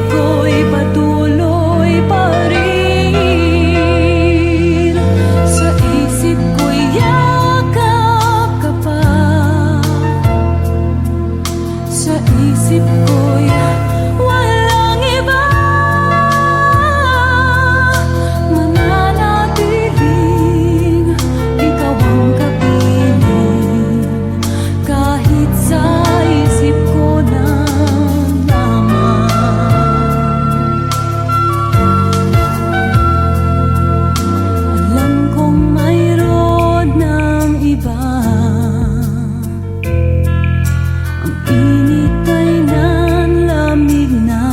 ko'y patuloy pa rin. Sa isip ko'y yakap ka pa. Sa isip ko'y walang iba. Mananatiling ikaw ang kapiling, kahit sa isip ko na lamang. Alam kong mayroon ng iba. Ang init ay nanlamig na.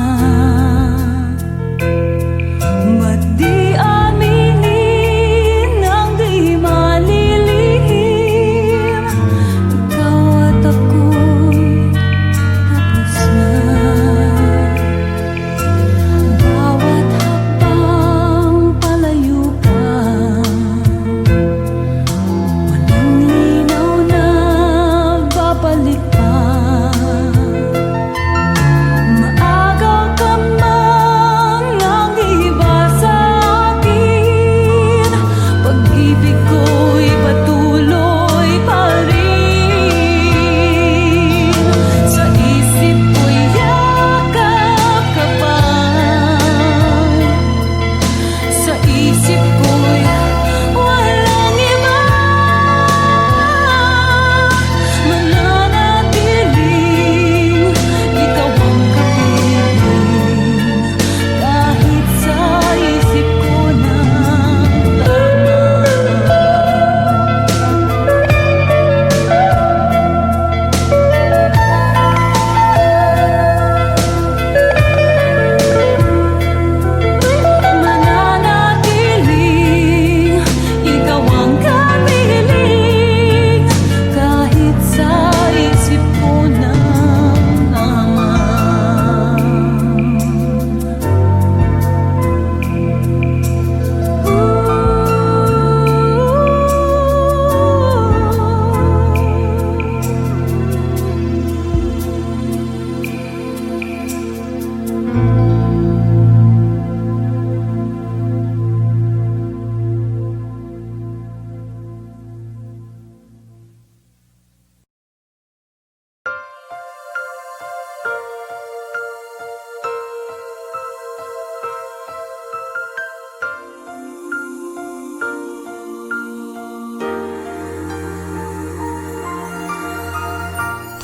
Ba't di aminin ang di malilihim? Ikaw at ako'y tapos na. Bawat hakbang palayo ka, walang linaw na babalik pa. Maagaw ka man ang iba sa akin, pag-ibig ko'y patuloy pa rin. Sa isip ko'y yakap ka pa. Sa isip ko'y walang iba. Mananatiling ikaw ang kapiling, kahit sa isip ko na lamang. Mananatiling ikaw ang kapiling, kahit sa isip ko na lamang.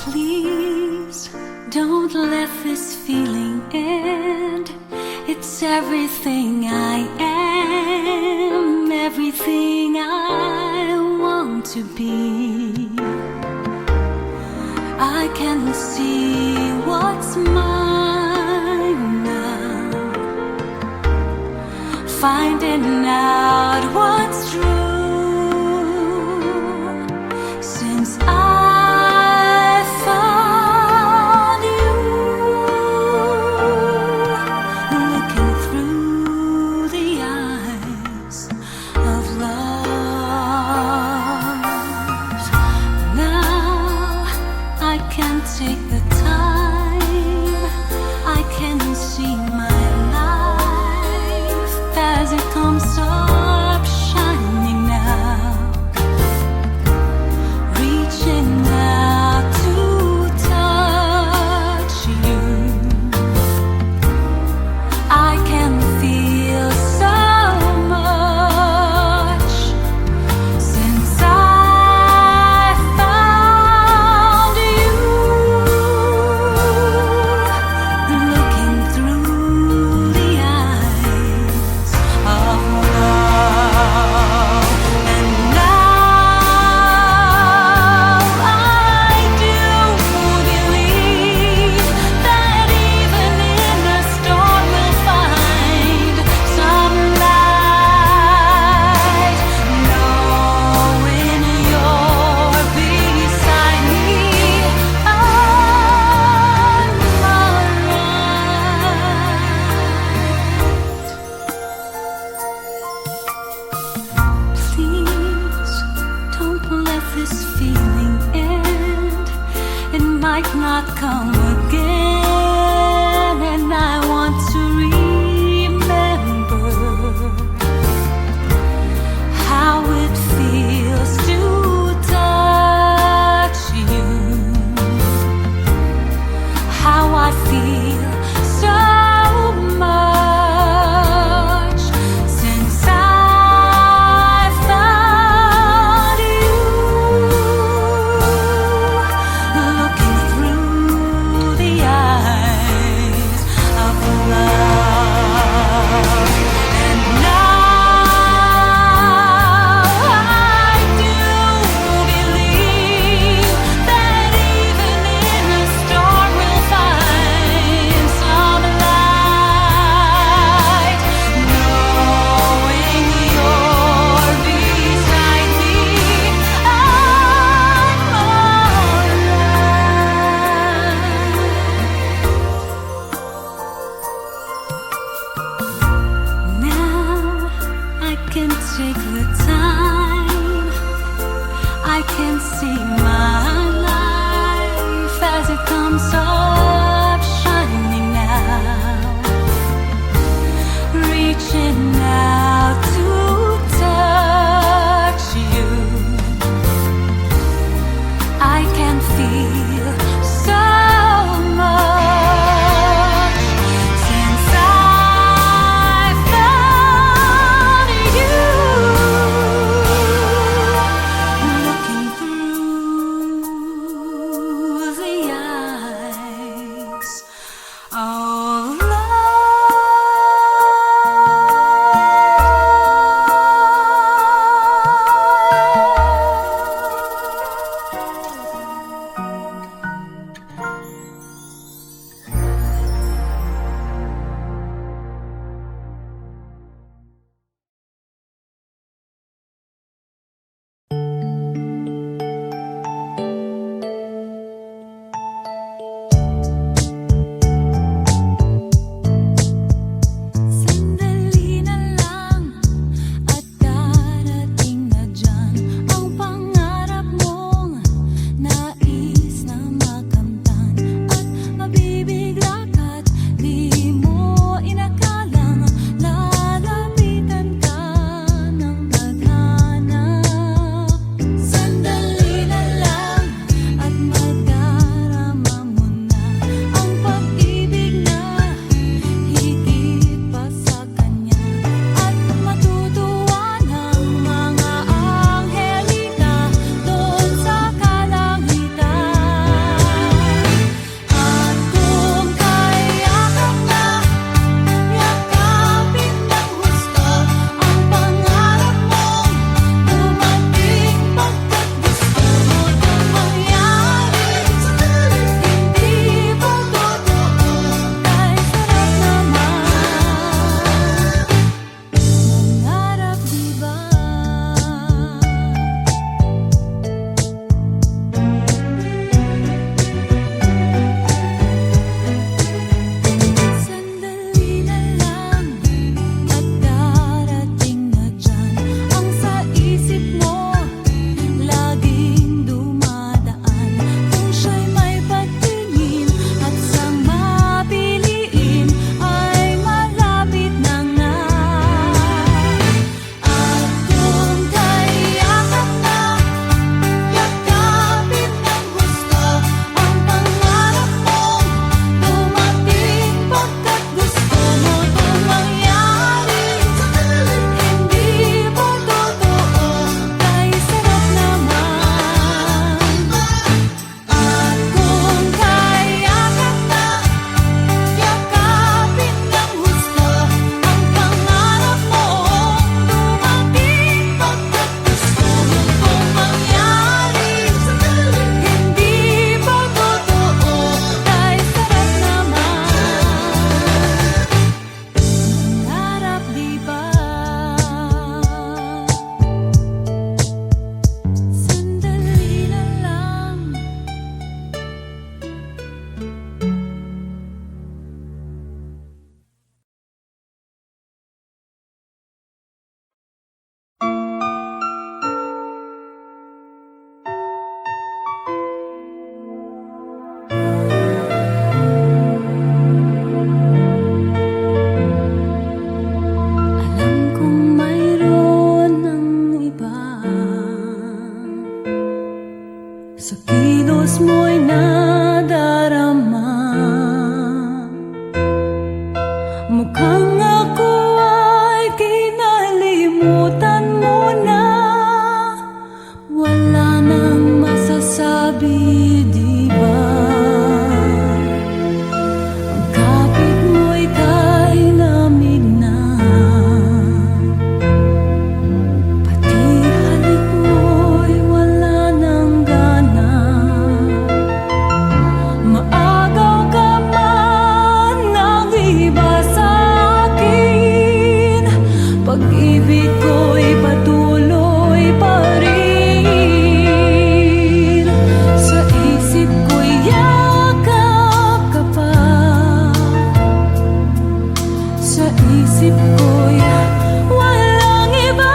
Please don't let this feeling end. It's everything I am, everything I want to be. I can see what's mine now, finding out what's true. Since I found you, looking through the eyes of love, now I can take the time. I can see my life as it comes up shining now, reaching out to touch you. I can feel so much since I found you, looking through the eyes of love. And now I do believe that even in the storm we'll find some light, knowing you're beside me on my right. Please don't let this feeling end. It might not come again, and I want take the time. I can see my life as it comes up shining now, reaching out to touch you. I can feel so much since I found you. Looking through the eyes of sandali na lang at darating na dyan ang pangarap mong nais na makamtan at mabibigla ka't di mo inakalang lalapitan ka ng tadhana. Sandali na lang at magdarama mo na ang pag-ibig na higit pa sa kanya at matutuwa ng mga anghelita doon sa kalangitan. At kung kayakap na yakapin ng husto ang pangarap mong dumating pagkat gusto mo itong mangyari, hindi ba totoo? Kay sarap naman mangarap, diba? Sandali na lang at darating na dyan ang sa isip mo laging dumadaan. Kung siya'y may pagtingin at sang mapiliin ay malapit na nga. At kung kayakap na yakapin ng gusto ang pangarap mong dumating pagkat gusto mo itong mangyari, hindi ba totoo? Kay sarap naman. At kung kayakap na yakapin ng gusto ang pangarap mong dumating pagkat gusto mo itong mangyari, hindi ba totoo? Kay sarap naman mangarap, diba? Sandali na lang. Alam kong mayroon ng iba sa kilos mo'y nadarama. Mukhang ako ay kinalimutan mo na. Wala nang masasabi, diba? Ang kapit mo'y kay lamig na, pati halik mo'y wala nang gana. Maagaw ka man ng iba sa akin, pag-ibig ko'y patuloy pa rin. Sa isip ko'y yakap ka pa, sa isip ko'y walang iba.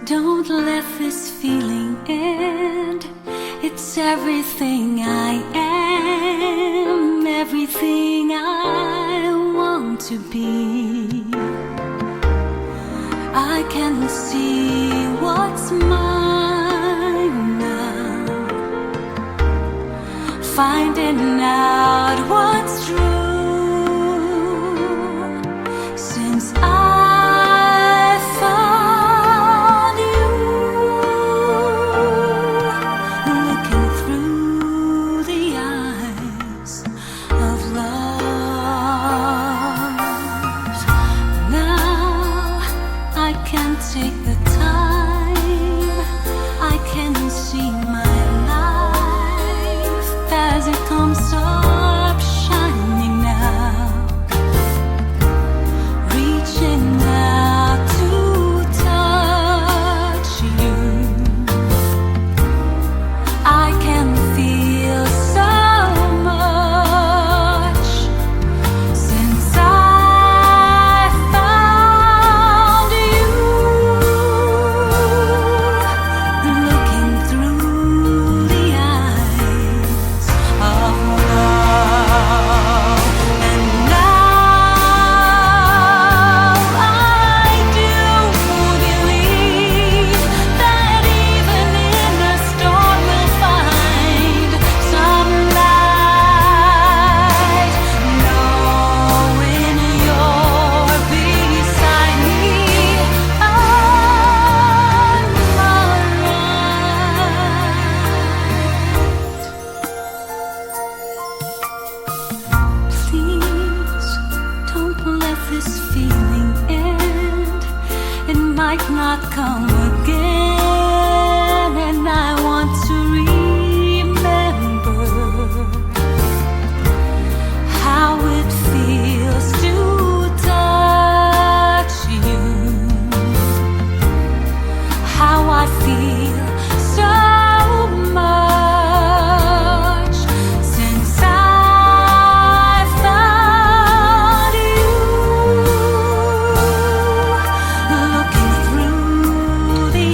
Don't let this feeling end. It's everything I am, everything I want to be. I can see what's mine now, finding out what's true. Since I found you, looking through the eyes of love, now I can take the time. I can see my life as it comes up shining now, reaching out to touch you. I can feel so much since I found you, looking through the eyes of love. And now I do believe that even in a storm we'll find some light, knowing you're beside me on my right. Please don't let this feeling end. It might not come again, and I want to remember how it feels to touch you, how I feel so much since I found you, looking through the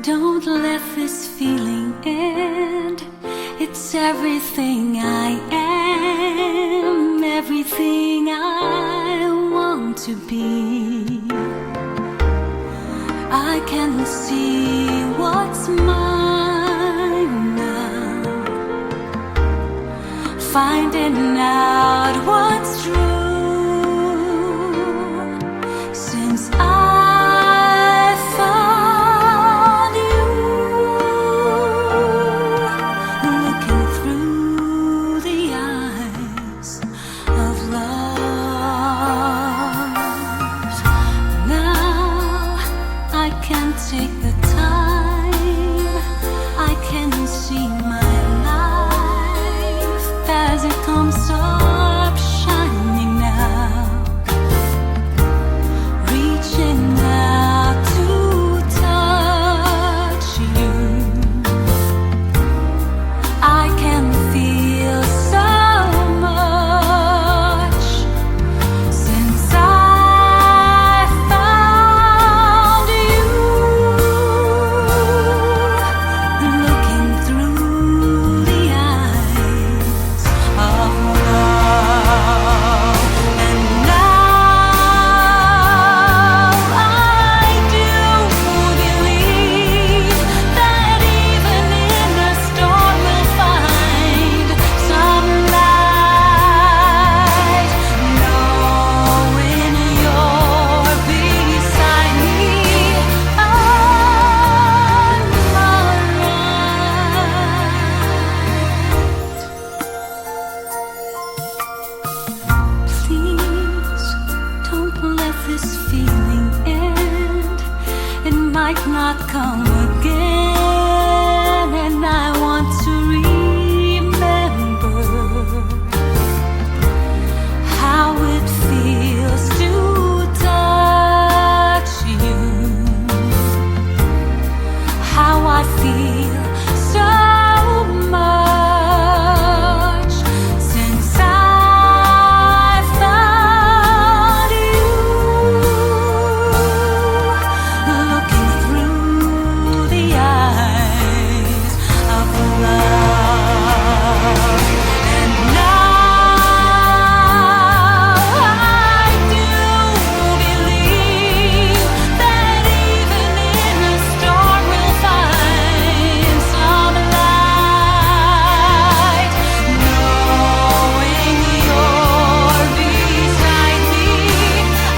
Don't let this feeling end. It's everything I am, everything I want to be. I can see what's mine now, finding out what's true. Since I found you, looking through the eyes of love, now I can take the time, I can see my life as it comes up shining now, reaching out to touch you. I can feel so much since I found you, looking through the eyes of love. And now I do believe that even in a storm we'll find some light, knowing you're beside me. I'm alright. Please don't let this feeling end. It might not come again, and I want to remember how it feels to touch you, how I feel so much since I found you, looking through the eyes of love. And now I do believe that even in a storm we'll find some light, knowing you're beside me.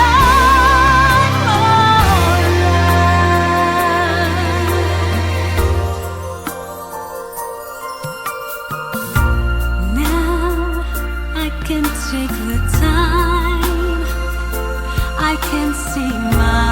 I'm alright. Now I can take the time, I can see my